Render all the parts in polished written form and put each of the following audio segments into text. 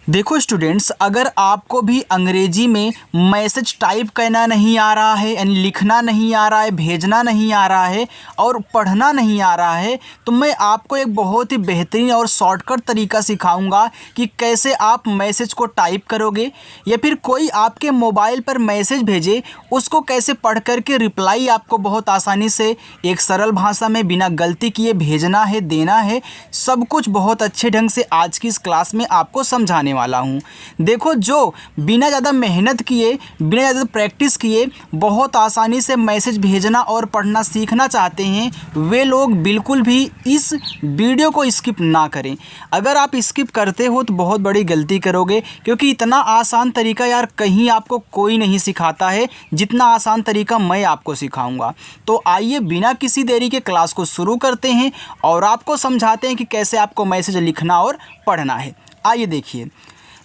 देखो स्टूडेंट्स, अगर आपको भी अंग्रेजी में मैसेज टाइप करना नहीं आ रहा है, यानी लिखना नहीं आ रहा है, भेजना नहीं आ रहा है और पढ़ना नहीं आ रहा है, तो मैं आपको एक बहुत ही बेहतरीन और शॉर्टकट तरीका सिखाऊंगा कि कैसे आप मैसेज को टाइप करोगे या फिर कोई आपके मोबाइल पर मैसेज भेजे उसको कैसे पढ़ करके रिप्लाई आपको बहुत आसानी से एक सरल भाषा में बिना गलती किए भेजना है, देना है। सब कुछ बहुत अच्छे ढंग से आज की इस क्लास में आपको समझाने वाला हूँ। देखो, जो बिना ज़्यादा मेहनत किए, बिना ज़्यादा प्रैक्टिस किए बहुत आसानी से मैसेज भेजना और पढ़ना सीखना चाहते हैं, वे लोग बिल्कुल भी इस वीडियो को स्किप ना करें। अगर आप स्किप करते हो तो बहुत बड़ी गलती करोगे, क्योंकि इतना आसान तरीका यार कहीं आपको कोई नहीं सिखाता है जितना आसान तरीका मैं आपको सिखाऊंगा। तो आइए बिना किसी देरी के क्लास को शुरू करते हैं और आपको समझाते हैं कि कैसे आपको मैसेज लिखना और पढ़ना है। आइए देखिए,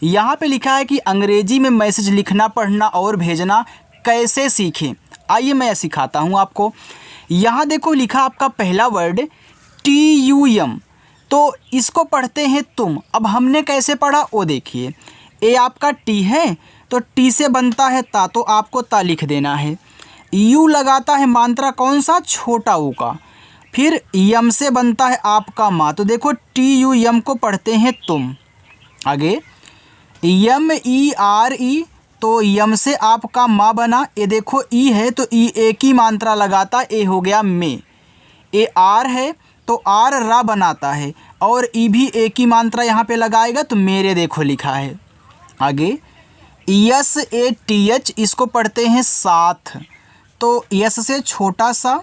यहाँ पे लिखा है कि अंग्रेजी में मैसेज लिखना, पढ़ना और भेजना कैसे सीखें। आइए मैं सिखाता हूँ आपको। यहाँ देखो लिखा आपका पहला वर्ड TUM, तो इसको पढ़ते हैं तुम। अब हमने कैसे पढ़ा वो देखिए। ए आपका टी है तो टी से बनता है ता, तो आपको ता लिख देना है। यू लगाता है मात्रा कौन सा, छोटा ऊ का। फिर यम से बनता है आपका माँ, तो देखो TUM को पढ़ते हैं तुम। आगे MERE, तो यम से आपका माँ बना। ए देखो ई है तो ई एक ही मात्रा लगाता, ए हो गया में। ए आर है तो आर रा बनाता है और ई भी एक ही मात्रा यहाँ पे लगाएगा, तो मेरे देखो लिखा है। आगे SATH, इसको पढ़ते हैं साथ, तो यस से छोटा सा,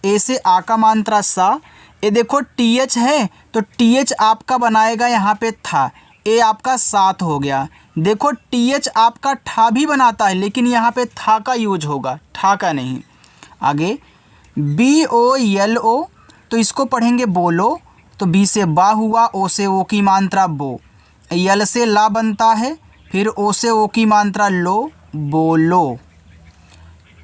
ए से आ का मात्रा सा। ए देखो TH है तो TH आपका बनाएगा यहाँ पे था, ए आपका साथ हो गया। देखो TH आपका ठा भी बनाता है, लेकिन यहाँ पे था का यूज होगा, ठा का नहीं। आगे BOLO, तो इसको पढ़ेंगे बोलो, तो बी से बा हुआ, ओ से ओ की मात्रा बो। यल से ला बनता है, फिर ओ से ओ की मात्रा लो, बोलो।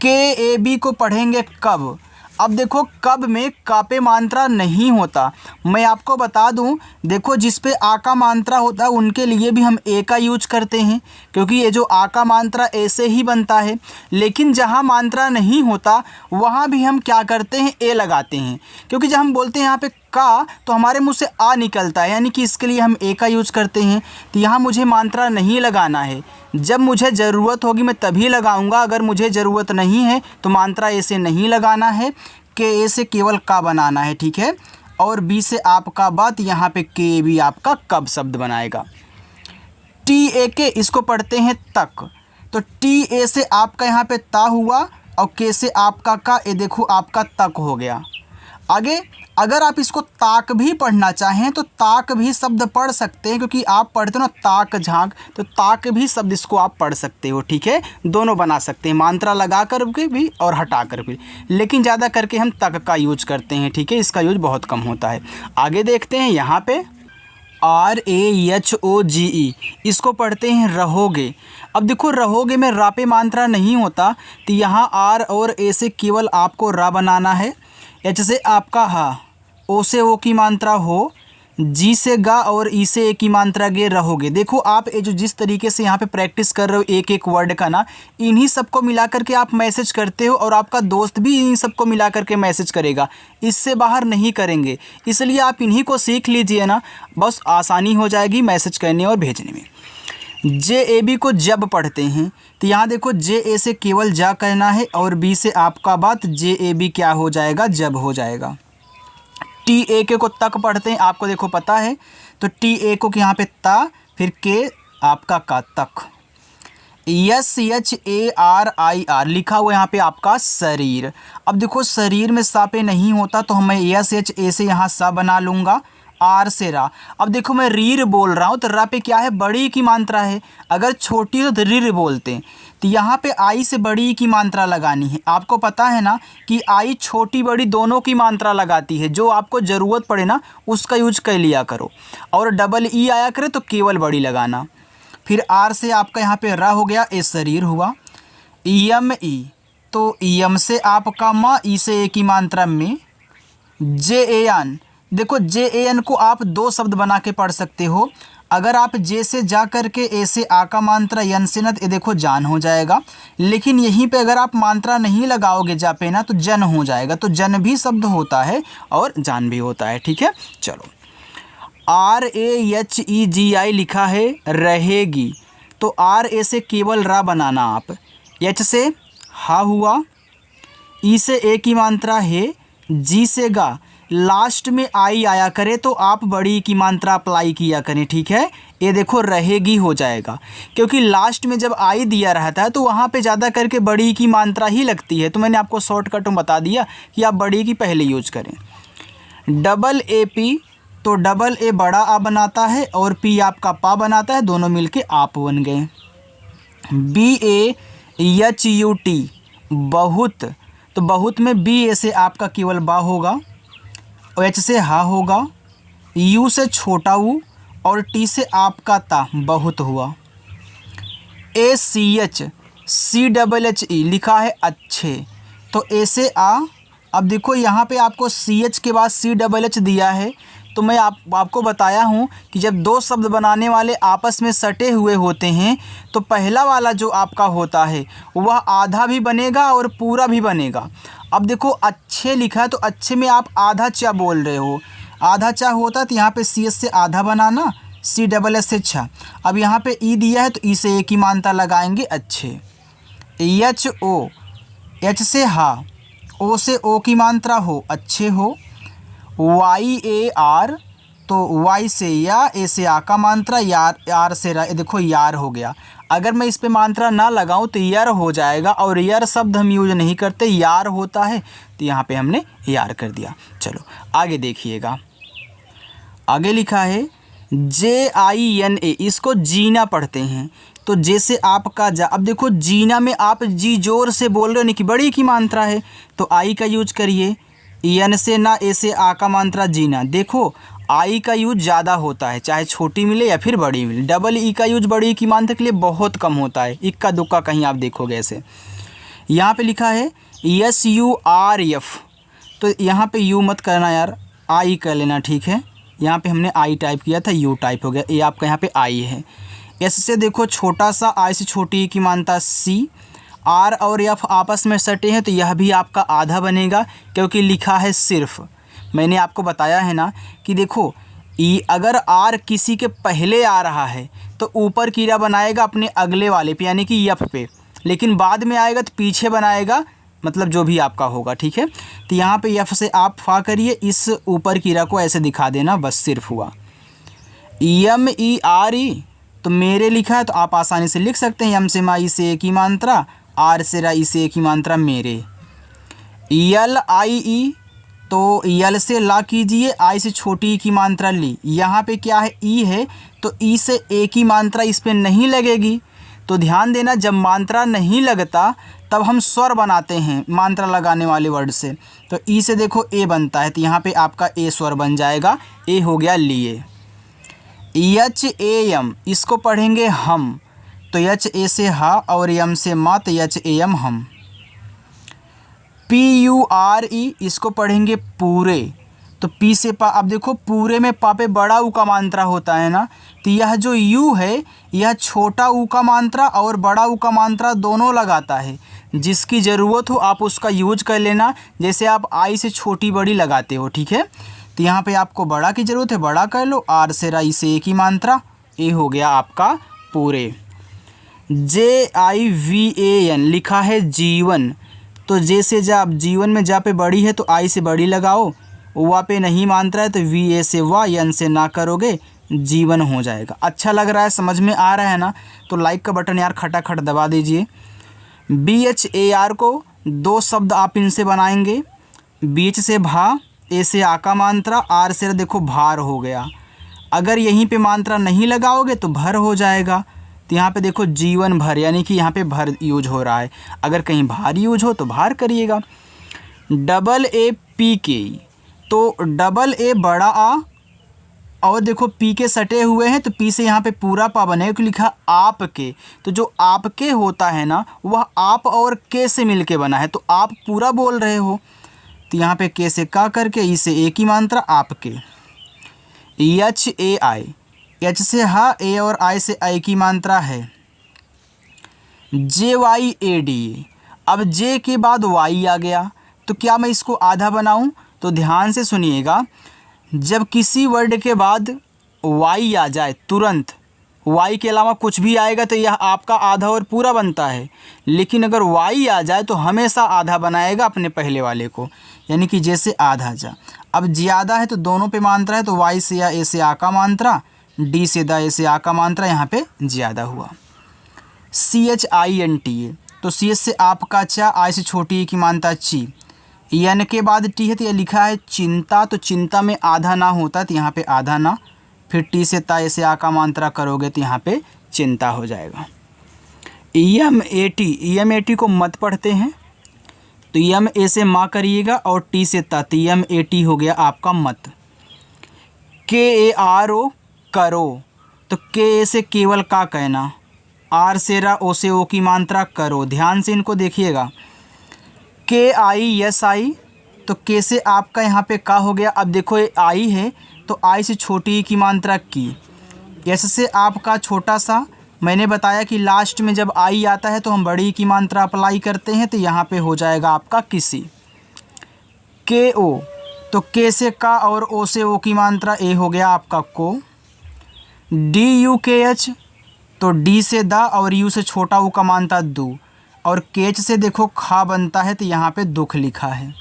KAB को पढ़ेंगे कब। अब देखो कब में का पे मात्रा नहीं होता। मैं आपको बता दूं, देखो जिस पे आ का मात्रा होता है उनके लिए भी हम ए का यूज करते हैं, क्योंकि ये जो आ का मात्रा ए से ही बनता है। लेकिन जहाँ मात्रा नहीं होता वहाँ भी हम क्या करते हैं, ए लगाते हैं, क्योंकि जब हम बोलते हैं यहाँ पे का तो हमारे मुंह से आ निकलता है, यानी कि इसके लिए हम ए का यूज करते हैं। तो यहाँ मुझे मात्रा नहीं लगाना है, जब मुझे ज़रूरत होगी मैं तभी लगाऊंगा। अगर मुझे ज़रूरत नहीं है तो मात्रा ए से नहीं लगाना है, के ए से केवल का बनाना है, ठीक है। और बी से आपका बात, यहाँ पे के भी आपका कब शब्द बनाएगा। TAK, इसको पढ़ते हैं तक, तो TA से आपका यहाँ पे ता हुआ और के से आपका का, ए देखो आपका तक हो गया। आगे अगर आप इसको ताक भी पढ़ना चाहें तो ताक भी शब्द पढ़ सकते हैं, क्योंकि आप पढ़ते हो ना ताक झांक, तो ताक भी शब्द इसको आप पढ़ सकते हो, ठीक है। दोनों बना सकते हैं, मात्रा लगा कर के भी और हटा कर भी, लेकिन ज़्यादा करके हम तक का यूज करते हैं, ठीक है। इसका यूज बहुत कम होता है। आगे देखते हैं यहाँ पे RAHOGE, इसको पढ़ते हैं रहोगे। अब देखो रहोगे में रा पे मात्रा नहीं होता, तो यहाँ आर और ए से केवल आपको रा बनाना है। एच से आपका हा, ओ से ओ की मात्रा हो, जी से गा और ई से ए की मात्रा गे, रहोगे। देखो आप ये जो जिस तरीके से यहाँ पे प्रैक्टिस कर रहे हो एक एक वर्ड का ना, इन्हीं सबको मिला करके आप मैसेज करते हो और आपका दोस्त भी इन्हीं सबको मिला करके मैसेज करेगा, इससे बाहर नहीं करेंगे। इसलिए आप इन्हीं को सीख लीजिए ना, बस आसानी हो जाएगी मैसेज करने और भेजने में। JAB को जब पढ़ते हैं, तो यहाँ देखो JA से केवल जा कहना है और B से आपका बात, JAB क्या हो जाएगा, जब हो जाएगा। TAK को तक पढ़ते हैं, आपको देखो पता है, तो TA को यहाँ पे ता, फिर के आपका का तक। SHARIR लिखा हुआ यहाँ पे आपका शरीर। अब देखो शरीर में सा पे नहीं होता, तो मैं SHA से यहाँ सा बना लूँगा, आर से रा। अब देखो मैं रीर बोल रहा हूँ, तो रा पे क्या है, बड़ी की मात्रा है। अगर छोटी हो तो रीर बोलते हैं, तो यहाँ पे आई से बड़ी की मात्रा लगानी है। आपको पता है ना कि आई छोटी बड़ी दोनों की मात्रा लगाती है, जो आपको ज़रूरत पड़े ना उसका यूज कर लिया करो। और डबल ई आया करे तो केवल बड़ी लगाना। फिर आर से आपका यहाँ पे रा हो गया, ए शरीर हुआ। EME, तो EM से आपका माँ, ई से ए की मात्रा में। JAN, देखो JAN को आप दो शब्द बना के पढ़ सकते हो, अगर आप जे से जा करके ए से आ का मात्रा यन से न, ये देखो जान हो जाएगा। लेकिन यहीं पे अगर आप मात्रा नहीं लगाओगे जा पे ना तो जन हो जाएगा। तो जन भी शब्द होता है और जान भी होता है। ठीक है, चलो RAHEGI लिखा है रहेगी, तो RA से केवल रा बनाना आप, H से हा हुआ, ई से ए की मात्रा है, जी से गा, लास्ट में आई आया करे तो आप बड़ी की मात्रा अप्लाई किया करें। ठीक है, ये देखो रहेगी हो जाएगा, क्योंकि लास्ट में जब आई दिया रहता है तो वहाँ पे ज़्यादा करके बड़ी की मात्रा ही लगती है। तो मैंने आपको शॉर्टकट में बता दिया कि आप बड़ी की पहले यूज करें। AA तो डबल ए बड़ा आ बनाता है और पी आपका पा बनाता है, दोनों मिलके आप बन गए। BAHUT बहुत, तो बहुत में BA से आपका केवल बा होगा, H से हा होगा, U से छोटा ऊ और T से आपका ता, बहुत हुआ। ACHCHE लिखा है अच्छे, तो ए से आ। अब देखो यहाँ पे आपको CH के बाद CHH दिया है, तो मैं आपको बताया हूँ कि जब दो शब्द बनाने वाले आपस में सटे हुए होते हैं तो पहला वाला जो आपका होता है वह आधा भी बनेगा और पूरा भी बनेगा। अब देखो अच्छे लिखा है, तो अच्छे में आप आधा चा बोल रहे हो, आधा चा होता तो यहाँ पे CH से आधा बनाना, CHH से छा। अब यहाँ पे ई दिया है तो ई से एक ही मात्रा लगाएंगे अच्छे। HO H से हा, O से ओ की मात्रा हो अच्छे हो। YAR तो Y से या, ए से आ का मात्रा, यार से रा, देखो यार हो गया। अगर मैं इस पे मात्रा ना लगाऊं तो यार हो जाएगा, और यार शब्द हम यूज नहीं करते, यार होता है, तो यहाँ पे हमने यार कर दिया। चलो आगे देखिएगा, आगे लिखा है JINA, इसको जीना पढ़ते हैं, तो जैसे आपका जा। अब देखो जीना में आप जी जोर से बोल रहे हो, नहीं कि बड़ी की मात्रा है, तो आई का यूज करिए। यन से ना, ए से आ का मात्रा जीना, देखो आई का यूज ज़्यादा होता है, चाहे छोटी मिले या फिर बड़ी मिले। डबल ई का यूज बड़ी की मात्रा के लिए बहुत कम होता है, इक्का दुक्का कहीं आप देखोगे ऐसे। यहाँ पे लिखा है SURF, तो यहाँ पे यू मत करना यार, आई कर लेना। ठीक है, यहाँ पे हमने आई टाइप किया था, यू टाइप हो गया, ये आपका यहाँ पे आई है। एस से देखो छोटा सा, आई से छोटी की मात्रा सी। आर और एफ आपस में सटे हैं तो यह भी आपका आधा बनेगा, क्योंकि लिखा है सिर्फ। मैंने आपको बताया है ना कि देखो अगर आर किसी के पहले आ रहा है तो ऊपर कीड़ा बनाएगा अपने अगले वाले पे, यानी कि यफ पे, लेकिन बाद में आएगा तो पीछे बनाएगा, मतलब जो भी आपका होगा। ठीक है, तो यहाँ पे यफ से आप फा करिए, इस ऊपर कीड़ा को ऐसे दिखा देना, बस सिर्फ हुआ। MERE तो मेरे लिखा है, तो आप आसानी से लिख सकते हैं, यम से माई से एक ही मात्रा, आर से राई से एक ही मात्रा मेरे। LIE तो यल से ला कीजिए, आई से छोटी की मात्रा ली। यहाँ पे क्या है, ई है, तो ई से एक ही मात्रा इस पे नहीं लगेगी। तो ध्यान देना, जब मात्रा नहीं लगता तब हम स्वर बनाते हैं मात्रा लगाने वाले वर्ड से। तो ई से देखो ए बनता है, तो यहाँ पे आपका ए स्वर बन जाएगा, ए हो गया लिए। HAM इसको पढ़ेंगे हम, तो HA से हा और यम से मा, तो HAM हम। PURE इसको पढ़ेंगे पूरे, तो पी से पा। अब देखो पूरे में पा पे बड़ा ऊ का मात्रा होता है ना, तो यह जो यू है यह छोटा ऊ का मात्रा और बड़ा ऊ का मात्रा दोनों लगाता है। जिसकी ज़रूरत हो आप उसका यूज कर लेना, जैसे आप आई से छोटी बड़ी लगाते हो। ठीक है, तो यहाँ पे आपको बड़ा की ज़रूरत है, बड़ा कर लो। आर से राई से एक ही मात्रा, ए हो गया आपका पूरे। JIVAN लिखा है जीवन, तो जैसे जा जीवन में जा पे बड़ी है तो आई से बड़ी लगाओ, वा पे नहीं मात्रा है तो VA से वा, यन से ना करोगे, जीवन हो जाएगा। अच्छा लग रहा है, समझ में आ रहा है ना, तो लाइक का बटन यार खटाखट दबा दीजिए। BHAR को दो शब्द आप इनसे बनाएंगे, बीच से भा, ए से आ का मात्रा, आर से देखो भार हो गया। अगर यहीं पे मात्रा नहीं लगाओगे तो भर हो जाएगा, तो यहाँ पे देखो जीवन भर, यानी कि यहाँ पे भर यूज हो रहा है। अगर कहीं भार यूज हो तो भार करिएगा। AAPK तो डबल ए बड़ा आ और देखो पी के सटे हुए हैं, तो पी से यहाँ पे पूरा पा बनेगा, क्योंकि लिखा आपके। तो जो आपके होता है ना वह आप और के से मिलके बना है, तो आप पूरा बोल रहे हो, तो यहाँ पे के से का करके, ई से एक ही मात्रा आपके। HAI एच से हा, ए और आई से आई की मात्रा है JYAD। अब जे के बाद वाई आ गया, तो क्या मैं इसको आधा बनाऊं? तो ध्यान से सुनिएगा, जब किसी वर्ड के बाद वाई आ जाए तुरंत, वाई के अलावा कुछ भी आएगा तो यह आपका आधा और पूरा बनता है, लेकिन अगर वाई आ जाए तो हमेशा आधा बनाएगा अपने पहले वाले को, यानी कि जैसे आधा जा। अब ज़्यादा है तो दोनों पे मात्रा है, तो वाई से या ए से आ का मात्रा, डी से दा ए से आ का मात्रा, यहाँ पे ज़्यादा हुआ। CHINTA, तो CH से आपका चा, आई से छोटी की मात्रा ची, एन के बाद टी है तो यह लिखा है चिंता, तो चिंता में आधा ना होता तो यहाँ पे आधा ना, फिर टी से ता से आ का मात्रा करोगे तो यहाँ पे चिंता हो जाएगा। EMAT को मत पढ़ते हैं, तो यम ए से माँ करिएगा और टी से ता, तो EMAT हो गया आपका मत। KARO करो, तो के से केवल का कहना, आर से रा, ओ से ओ की मात्रा करो। ध्यान से इनको देखिएगा, KISI, तो के से आपका यहाँ पे का हो गया। अब देखो ये आई है तो आई से छोटी की मात्रा की, एस से आपका छोटा सा, मैंने बताया कि लास्ट में जब आई आता है तो हम बड़ी की मात्रा अप्लाई करते हैं, तो यहाँ पे हो जाएगा आपका किसी। KO, तो के से का और ओ से ओ की मात्रा ए हो गया आपका को। DUKH, तो डी से दा और यू से छोटा ऊ का मात्रा दू, और केच से देखो खा बनता है तो यहाँ पे दुख लिखा है।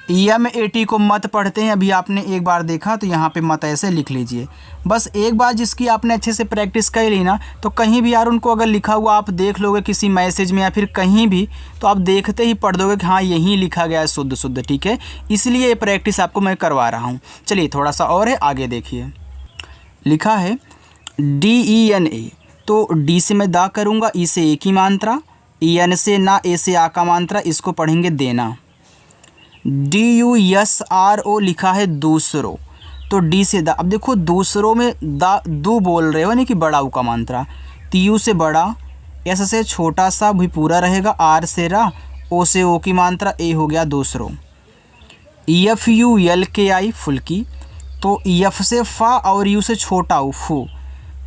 EMAT को मत पढ़ते हैं, अभी आपने एक बार देखा तो यहाँ पे मत ऐसे लिख लीजिए। बस एक बार जिसकी आपने अच्छे से प्रैक्टिस कर ली ना, तो कहीं भी यार उनको अगर लिखा हुआ आप देख लोगे किसी मैसेज में या फिर कहीं भी, तो आप देखते ही पढ़ दोगे कि हाँ यहीं लिखा गया है शुद्ध शुद्ध, ठीक है। इसलिए ये प्रैक्टिस आपको मैं करवा रहा हूँ। चलिए थोड़ा सा और है, आगे देखिए। लिखा है DENA, तो डी से मैं दा करूँगा, ई से ए की मात्रा, EN से ना, ए से आ का मात्रा, इसको पढ़ेंगे देना। DUSRO लिखा है दूसरों, तो डी से दा। अब देखो दूसरों में दा दू बोल रहे हो, यानी कि बड़ा ऊ का मात्रा, तो यू से बड़ा, एस से छोटा सा भी पूरा रहेगा, आर से रा, ओ से ओ की मात्रा, ए हो गया दूसरों। FULKI फुल्की, तो एफ से फा और यू से छोटा ऊ फू,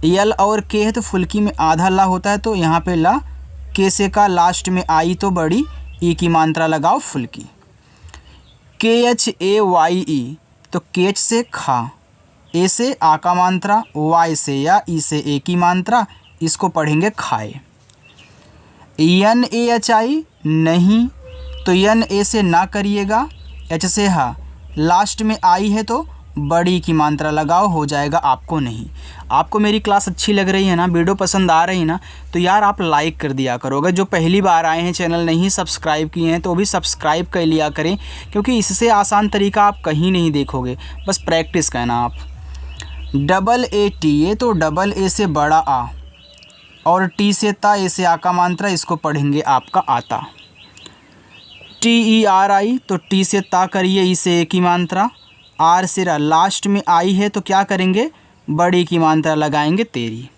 यल और के है तो फुल्की में आधा ला होता है, तो यहाँ पे ला, के से का लास्ट में आई तो बड़ी, ई की मात्रा लगाओ फुल्की। KHAYE, तो केच से खा, ए से आ का मात्रा, वाई से या ई से ए की मात्रा, इसको पढ़ेंगे खाए। NAHI नहीं, तो NA से ना करिएगा, एच से हा, लास्ट में आई है तो बड़ी की मात्रा लगाओ, हो जाएगा आपको नहीं। आपको मेरी क्लास अच्छी लग रही है ना, वीडियो पसंद आ रही है ना, तो यार आप लाइक कर दिया करो। अगर जो पहली बार आए हैं, चैनल नहीं सब्सक्राइब किए हैं, तो भी सब्सक्राइब कर लिया करें, क्योंकि इससे आसान तरीका आप कहीं नहीं देखोगे, बस प्रैक्टिस करना आप। AATA, तो डबल ए से बड़ा आ और टी से ता, ए से आ का मात्रा, इसको पढ़ेंगे आपका आता। TERI, तो टी से ता करिए, ई से ए की मात्रा, आर से रा, लास्ट में आई है तो क्या करेंगे, बड़ी की मात्रा लगाएंगे तेरी।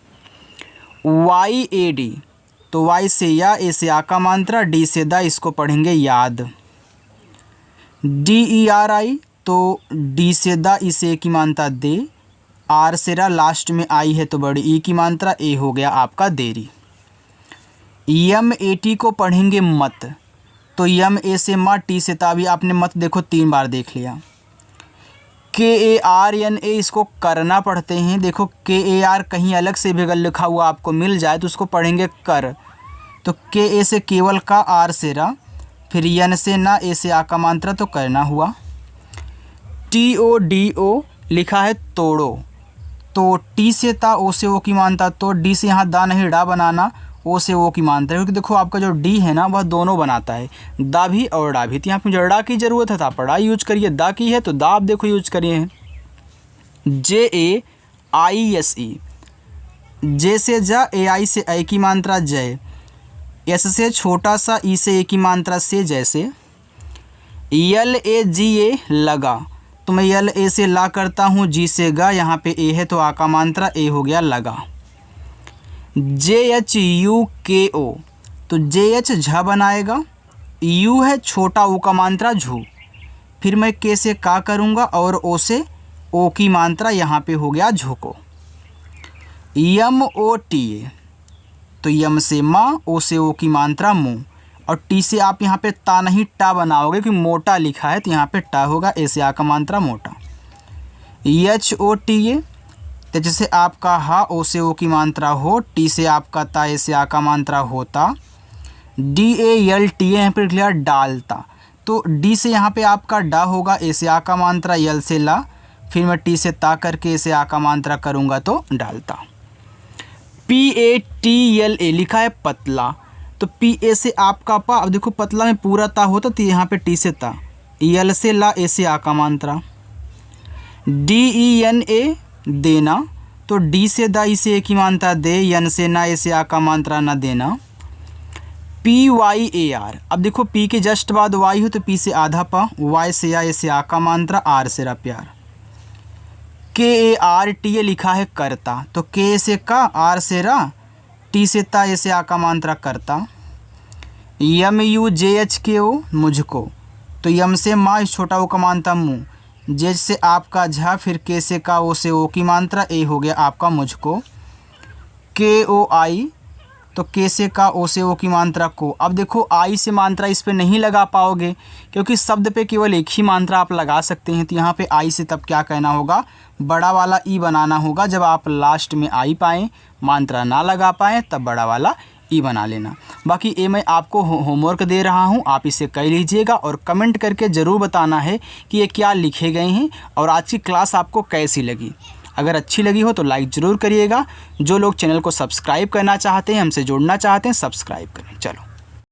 YAD, तो वाई से या, ए से आ का मात्रा, डी से दा, इसको पढ़ेंगे याद। DERI, तो डी से दा, ई से ए की मात्रा दे, आर से रा, लास्ट में आई है तो बड़ी ई की मात्रा, ए हो गया आपका देरी। EMAT को पढ़ेंगे मत, तो ए से मा, टी से ता, भी आपने मत देखो 3 बार देख लिया। KARNA, इसको करना पढ़ते हैं, देखो KAR कहीं अलग से भी अगर लिखा हुआ आपको मिल जाए तो उसको पढ़ेंगे कर, तो KA से केवल का, आर से रा, फिर एन से ना, ए से आ का मात्रा, तो करना हुआ। TODO लिखा है तोड़ो, तो टी से ता, ओ से ओ की मात्रा, तो डी से यहाँ दा नहीं डा बनाना, ओ से ओ की मात्रा, क्योंकि देखो आपका जो डी है ना वह दोनों बनाता है, दा भी और डा भी, तो यहाँ पे जो डा की ज़रूरत है तो आप डा यूज करिए, दा की है तो दा आप देखो यूज करिए हैं। JAISE, जे से जा, AI से आई की मात्रा जय, एस से छोटा सा, ई से ए की मात्रा से जैसे। LAGA लगा, तो मैं LA से ला करता हूँ, जी से गा, यहाँ पे ए है तो आ का मात्रा, ए हो गया लगा। JHUKO, तो JH झ बनाएगा, यू है छोटा ऊ का मात्रा झू, फिर मैं के से का करूँगा और ओ से ओ की मात्रा, यहाँ पे हो गया झोको। MOTA, तो यम से माँ, ओ से ओ की मात्रा मो, और टी से आप यहाँ पे ता नहीं टा बनाओगे क्योंकि मोटा लिखा है तो यहाँ पे टा होगा, ए से आ का मात्रा मोटा। HOTA, तो जैसे आपका हा, ओ से ओ की मात्रा हो, टी से आपका ता, ए से आ का मात्रा होता। DALTA यहाँ पर लिखा डालता, तो डी से यहाँ पे आपका डा होगा, ए से आ का मात्रा, यल से ला, फिर मैं टी से ता करके ए से आ का मात्रा करूँगा तो डालता। PATLA लिखा है पतला, तो PA से आपका पा, अब देखो पतला में पूरा ता होता तो यहाँ पे टी से ता, यल से ला, ए से आ का मात्रा। DENA देना, तो डी से दा, ई से ए की मात्रा दे, यन से ना, ए से आ का मात्रा ना देना। PYAR, अब देखो पी के जस्ट बाद वाई हो तो पी से आधा पा, वाई से आ, ए से आ का मात्रा, आर से रा प्यार। KARTA लिखा है करता, तो के से का, आर से रा, टी से ता, ए से आ का मात्रा करता। MUJHKO मुझको, तो यम से माँ, इस छोटा ओ का मात्रा मुँह, जे से आपका झा, फिर के से का, ओ से ओ की मात्रा, ए हो गया आपका मुझको। KOI, तो के से का, ओ से ओ की मात्रा को। अब देखो आई से मात्रा इस पे नहीं लगा पाओगे क्योंकि शब्द पे केवल एक ही मात्रा आप लगा सकते हैं, तो यहाँ पे आई से तब क्या कहना होगा, बड़ा वाला ई बनाना होगा। जब आप लास्ट में आई पाएँ, मात्रा ना लगा पाएँ, तब बड़ा वाला ई बना लेना। बाकी ये मैं आपको होमवर्क दे रहा हूँ, आप इसे कर लीजिएगा और कमेंट करके ज़रूर बताना है कि ये क्या लिखे गए हैं और आज की क्लास आपको कैसी लगी। अगर अच्छी लगी हो तो लाइक ज़रूर करिएगा। जो लोग चैनल को सब्सक्राइब करना चाहते हैं, हमसे जुड़ना चाहते हैं, सब्सक्राइब करें। चलो।